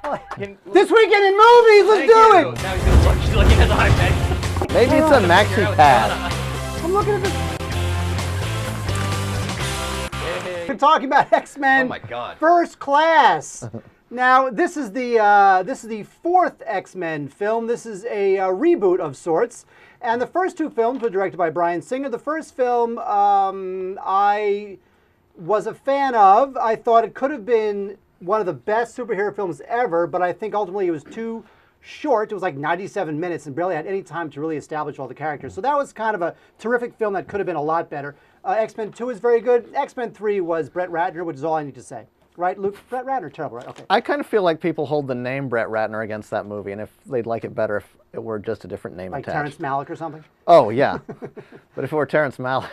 This weekend in movies, let's do it! Now he's looking at the iPad. Maybe it's a maxi pad. I'm looking at this. We're talking about X-Men. Oh my God. First Class. Now, this is the fourth X-Men film. This is a reboot of sorts. And the first two films were directed by Bryan Singer. The first film I was a fan of. I thought it could have been one of the best superhero films ever, but I think ultimately it was too short. It was like 97 minutes and barely had any time to really establish all the characters. So that was kind of a terrific film that could have been a lot better. X-Men 2 is very good. X-Men 3 was Brett Ratner, which is all I need to say. Right, Luke? Brett Ratner, terrible, right? Okay. I kind of feel like people hold the name Brett Ratner against that movie, and if they'd like it better if it were just a different name like attached. Terrence Malick or something? Oh, yeah. But if it were Terrence Malick.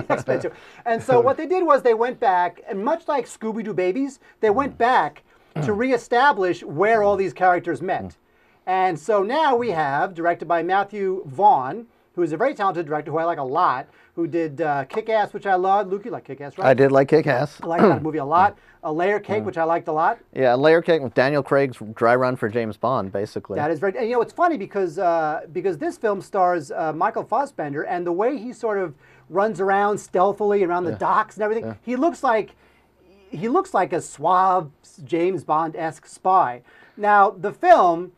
X-Men 2. And so what they did was they went back, and much like Scooby-Doo Babies, they went back to reestablish where all these characters met. And so now we have, directed by Matthew Vaughn, who is a very talented director who I like a lot, who did Kick-Ass, which I loved. Luke, you like Kick-Ass, right? I did like Kick-Ass. I like that movie a lot. A Layer Cake, which I liked a lot. Yeah, Layer Cake with Daniel Craig's dry run for James Bond, basically. That is very, and you know, it's funny because this film stars Michael Fassbender, and the way he sort of runs around stealthily around the docks and everything, he looks like a suave James Bond-esque spy. Now, the film,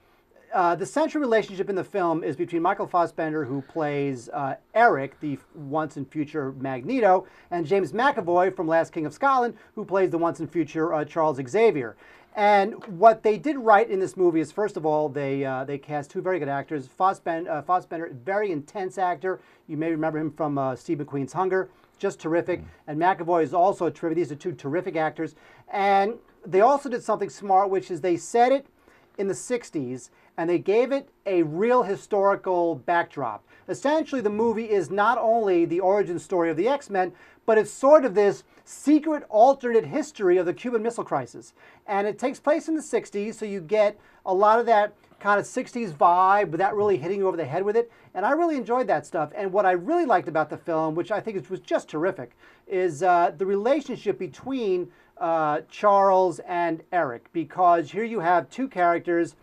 the central relationship in the film is between Michael Fassbender, who plays Eric, the once and future Magneto, and James McAvoy from Last King of Scotland, who plays the once and future Charles Xavier. And what they did right in this movie is, first of all, they cast two very good actors. Fassbender, very intense actor. You may remember him from Steve McQueen's Hunger. Just terrific. And McAvoy is also terrific. These are two terrific actors. And they also did something smart, which is they set it in the 60s, and they gave it a real historical backdrop. Essentially, the movie is not only the origin story of the X-Men, but it's sort of this secret alternate history of the Cuban Missile Crisis. And it takes place in the 60s, so you get a lot of that kind of 60s vibe without really hitting you over the head with it. And I really enjoyed that stuff. And what I really liked about the film, which I think was just terrific, is the relationship between Charles and Eric. Because here you have two characters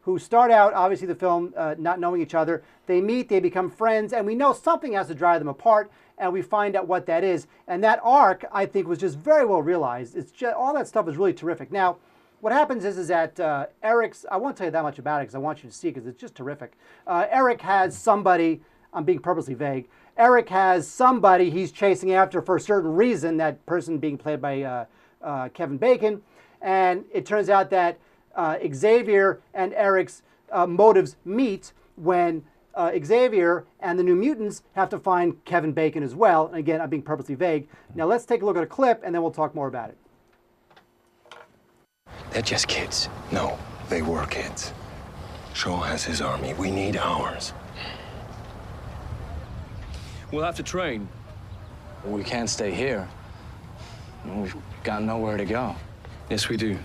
who start out, obviously, the film not knowing each other. They meet, they become friends, and we know something has to drive them apart, and we find out what that is. And that arc, I think, was just very well realized. It's just, all that stuff is really terrific. Now, what happens is that Eric's, I won't tell you that much about it because I want you to see it because it's just terrific. Eric has somebody, I'm being purposely vague, Eric has somebody he's chasing after for a certain reason, that person being played by Kevin Bacon, and it turns out that Xavier and Eric's motives meet when Xavier and the New Mutants have to find Kevin Bacon as well. And again, I'm being purposely vague. Now let's take a look at a clip and then we'll talk more about it. They're just kids. No, they were kids. Shaw has his army. We need ours. We'll have to train. We can't stay here. We've got nowhere to go. Yes, we do.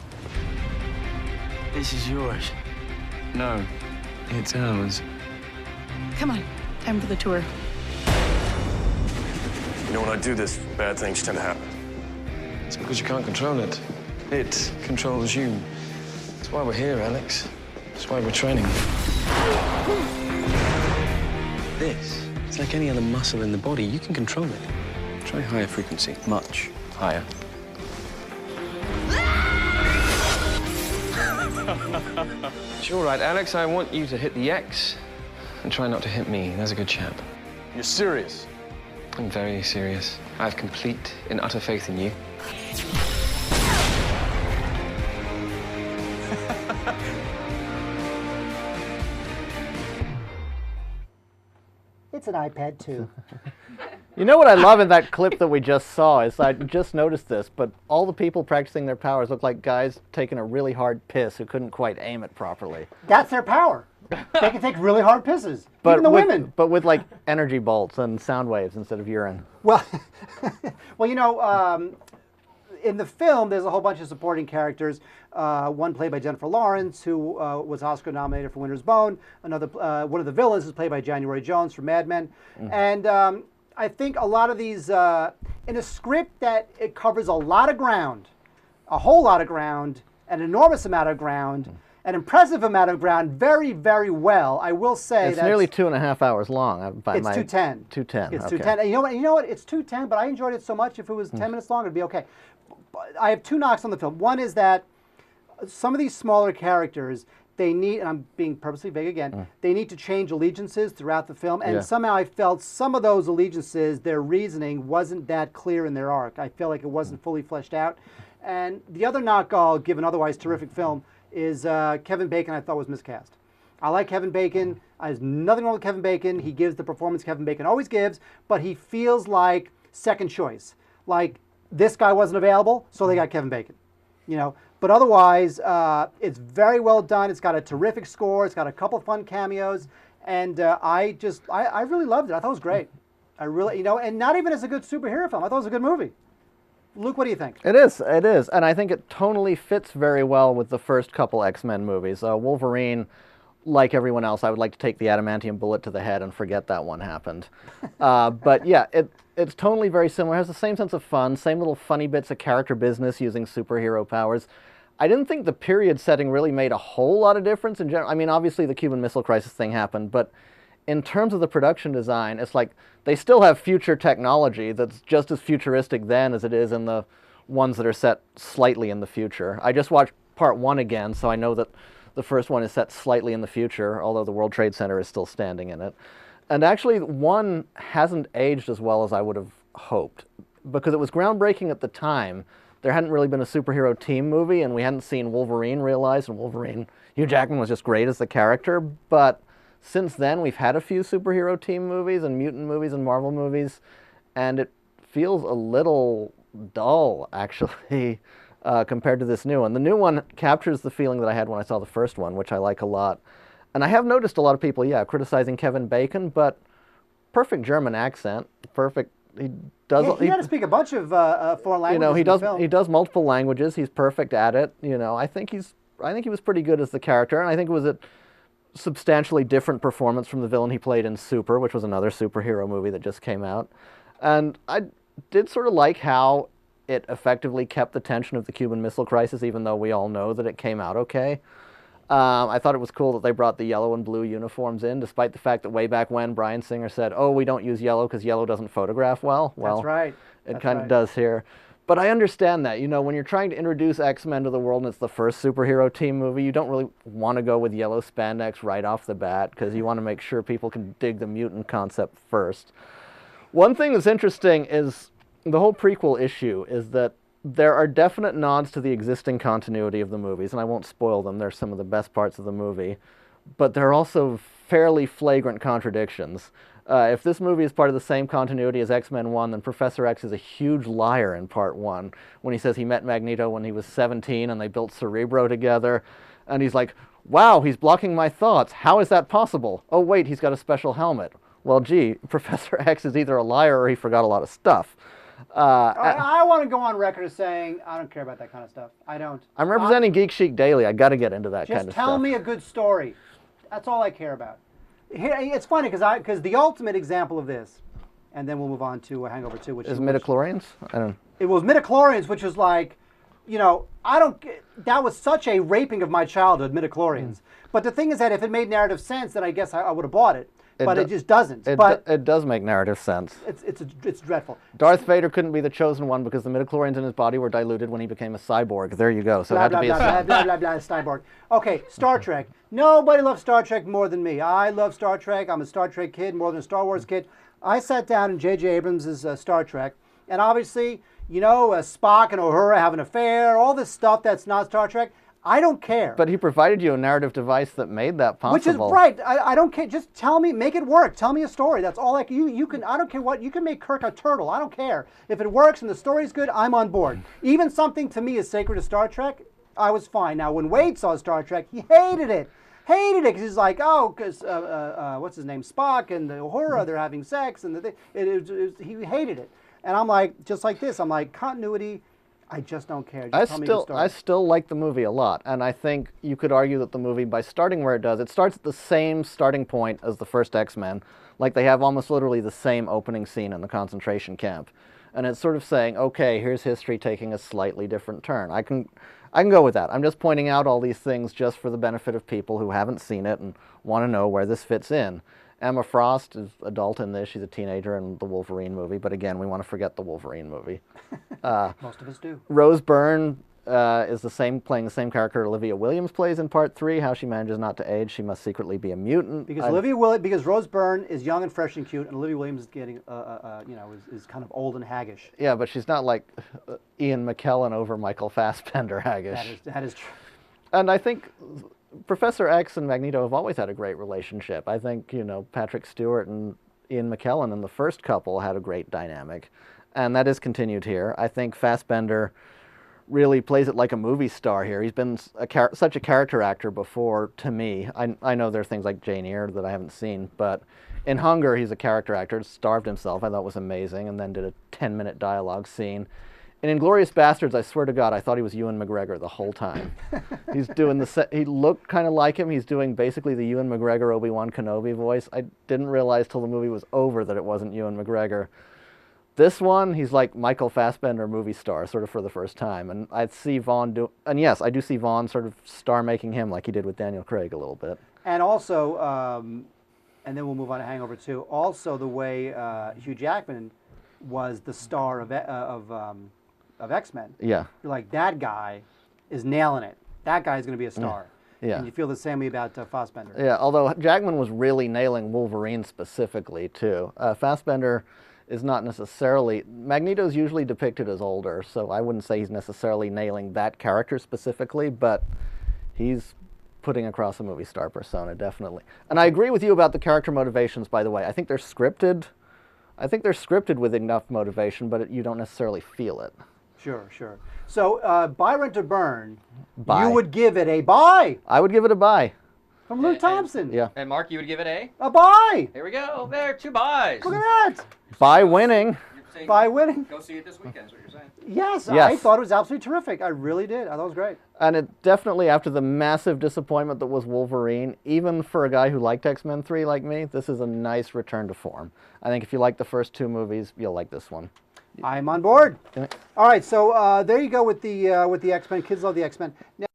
This is yours. No, it's ours. Come on, time for the tour. You know, when I do this, bad things tend to happen. It's because you can't control it. It controls you. That's why we're here, Alex. That's why we're training. This, it's like any other muscle in the body. You can control it. Try higher frequency. Much higher. It's all right, Alex. I want you to hit the X and try not to hit me. There's a good chap. You're serious? I'm very serious. I have complete and utter faith in you. It's an iPad too. You know what I love in that clip that we just saw is I just noticed this, but all the people practicing their powers look like guys taking a really hard piss who couldn't quite aim it properly. That's their power. They can take really hard pisses. But even the women. But with like energy bolts and sound waves instead of urine. Well, well, you know, in the film, there's a whole bunch of supporting characters. One played by Jennifer Lawrence, who was Oscar nominated for Winter's Bone. Another, one of the villains is played by January Jones from Mad Men. And I think a lot of these, in a script that it covers a lot of ground, a whole lot of ground, an enormous amount of ground, an impressive amount of ground, very, very well. I will say it's nearly 2.5 hours long. It's 2:10. 2:10. It's okay. 2:10. And you know what? It's 2:10, but I enjoyed it so much. If it was 10 minutes long, it'd be okay. But I have two knocks on the film. One is that some of these smaller characters, they need, and I'm being purposely vague again, they need to change allegiances throughout the film. And somehow I felt some of those allegiances, their reasoning wasn't that clear in their arc. I feel like it wasn't fully fleshed out. And the other knock I'll give an otherwise terrific film is Kevin Bacon I thought was miscast. I like Kevin Bacon. There's nothing wrong with Kevin Bacon. He gives the performance Kevin Bacon always gives, but he feels like second choice. Like this guy wasn't available, so they got Kevin Bacon. You know, but otherwise, it's very well done. It's got a terrific score. It's got a couple fun cameos, and I really loved it. I thought it was great. I really, you know, and not even as a good superhero film. I thought it was a good movie. Luke, what do you think? It is, and I think it tonally fits very well with the first couple X-Men movies. Wolverine, like everyone else, I would like to take the adamantium bullet to the head and forget that one happened. But yeah, it's tonally very similar. It has the same sense of fun, same little funny bits of character business using superhero powers. I didn't think the period setting really made a whole lot of difference in general. I mean, obviously the Cuban Missile Crisis thing happened, but in terms of the production design, it's like they still have future technology that's just as futuristic then as it is in the ones that are set slightly in the future. I just watched part 1 again, so I know that the first one is set slightly in the future, although the World Trade Center is still standing in it. And actually, 1 hasn't aged as well as I would have hoped, because it was groundbreaking at the time. There hadn't really been a superhero team movie, and we hadn't seen Wolverine realized, and Wolverine, Hugh Jackman was just great as the character, but since then, we've had a few superhero team movies and mutant movies and Marvel movies, and it feels a little dull, actually, compared to this new one. The new one captures the feeling that I had when I saw the first one, which I like a lot. And I have noticed a lot of people, criticizing Kevin Bacon, but perfect German accent, perfect. He does. He had to speak a bunch of foreign languages. You know, in the film. he does multiple languages. He's perfect at it. You know, I think he was pretty good as the character, and I think it was a substantially different performance from the villain he played in Super, which was another superhero movie that just came out. And I did sort of like how it effectively kept the tension of the Cuban Missile Crisis, even though we all know that it came out okay. I thought it was cool that they brought the yellow and blue uniforms in, despite the fact that way back when Bryan Singer said, oh, we don't use yellow because yellow doesn't photograph well. Well, that's right. It kind of does here. But I understand that. You know, when you're trying to introduce X-Men to the world and it's the first superhero team movie, you don't really want to go with yellow spandex right off the bat because you want to make sure people can dig the mutant concept first. One thing that's interesting is the whole prequel issue is that there are definite nods to the existing continuity of the movies, and I won't spoil them. They're some of the best parts of the movie. But there are also fairly flagrant contradictions. If this movie is part of the same continuity as X-Men 1, then Professor X is a huge liar in Part 1 when he says he met Magneto when he was 17 and they built Cerebro together. And he's like, wow, he's blocking my thoughts. How is that possible? Oh, wait, he's got a special helmet. Well, gee, Professor X is either a liar or he forgot a lot of stuff. I want to go on record as saying I don't care about that kind of stuff. I don't. I'm representing Geek Chic Daily. I got to get into that kind of stuff. Just tell me a good story. That's all I care about. Here, it's funny because the ultimate example of this, and then we'll move on to Hangover 2, which is midichlorians. I don't. It was midichlorians, which was like, you know, that was such a raping of my childhood, midichlorians. But the thing is that if it made narrative sense, then I guess I would have bought it. But it just doesn't. It does make narrative sense. It's dreadful. Darth Vader couldn't be the chosen one because the midichlorians in his body were diluted when he became a cyborg. There you go. So it had to be a cyborg. Okay, Star Trek. Nobody loves Star Trek more than me. I love Star Trek. I'm a Star Trek kid more than a Star Wars kid. I sat down in J.J. Abrams' Star Trek, and obviously, you know, Spock and Uhura have an affair, all this stuff that's not Star Trek. I don't care. But he provided you a narrative device that made that possible. Which is right. I don't care. Just tell me, make it work. Tell me a story. That's all you can. I don't care what. You can make Kirk a turtle. I don't care. If it works and the story's good, I'm on board. Even something to me as sacred as Star Trek, I was fine. Now, when Wade saw Star Trek, he hated it. Hated it because he's like, oh, because what's his name, Spock and the Uhura, they're having sex, and he hated it. And I'm like, just like this. I'm like, continuity. I just don't care. I still like the movie a lot, and I think you could argue that the movie, by starting where it does, it starts at the same starting point as the first X-Men. Like they have almost literally the same opening scene in the concentration camp. And it's sort of saying, okay, here's history taking a slightly different turn. I can go with that. I'm just pointing out all these things just for the benefit of people who haven't seen it and want to know where this fits in. Emma Frost is adult in this. She's a teenager in the Wolverine movie, but again, we want to forget the Wolverine movie. Most of us do. Rose Byrne is playing the same character Olivia Williams plays in Part 3. How she manages not to age. She must secretly be a mutant. Because Rose Byrne is young and fresh and cute, and Olivia Williams is getting, is kind of old and haggish. Yeah, but she's not like Ian McKellen over Michael Fassbender haggish. That is true. And I think Professor X and Magneto have always had a great relationship. I think, Patrick Stewart and Ian McKellen in the first couple had a great dynamic, and that is continued here. I think Fassbender really plays it like a movie star here. He's been such a character actor before to me. I know there are things like Jane Eyre that I haven't seen, but in Hunger, he's a character actor, starved himself, I thought was amazing, and then did a 10-minute dialogue scene. In Inglourious Bastards, I swear to God, I thought he was Ewan McGregor the whole time. He's doing he looked kind of like him. He's doing basically the Ewan McGregor Obi-Wan Kenobi voice. I didn't realize till the movie was over that it wasn't Ewan McGregor. This one, he's like Michael Fassbender movie star, sort of for the first time. And I'd see Vaughn and yes, I do see Vaughn sort of star-making him like he did with Daniel Craig a little bit. And also, and then we'll move on to Hangover 2, also the way Hugh Jackman was the star of X-Men. Yeah. You're like, that guy is nailing it. That guy's going to be a star. Yeah. And you feel the same way about Fassbender. Yeah, although Jackman was really nailing Wolverine specifically, too. Fassbender is not necessarily... Magneto's usually depicted as older, so I wouldn't say he's necessarily nailing that character specifically, but he's putting across a movie star persona, definitely. And I agree with you about the character motivations, by the way. I think they're scripted. I think they're scripted with enough motivation, but you don't necessarily feel it. Sure, sure. So, buy, rent, or burn, Buy. you would give it a buy. I would give it a buy. From Luke Thompson. Yeah. And Mark, you would give it a buy. Here we go. There, 2 buys. Look at that. Buy winning. By winning. Go see it this weekend, is what you're saying. Yes, Yes. I thought it was absolutely terrific. I really did. I thought it was great. And it definitely, after the massive disappointment that was Wolverine, even for a guy who liked X-Men 3 like me, this is a nice return to form. I think if you like the first 2 movies, you'll like this one. I'm on board. All right, so there you go with the X-Men. Kids love the X-Men. Now,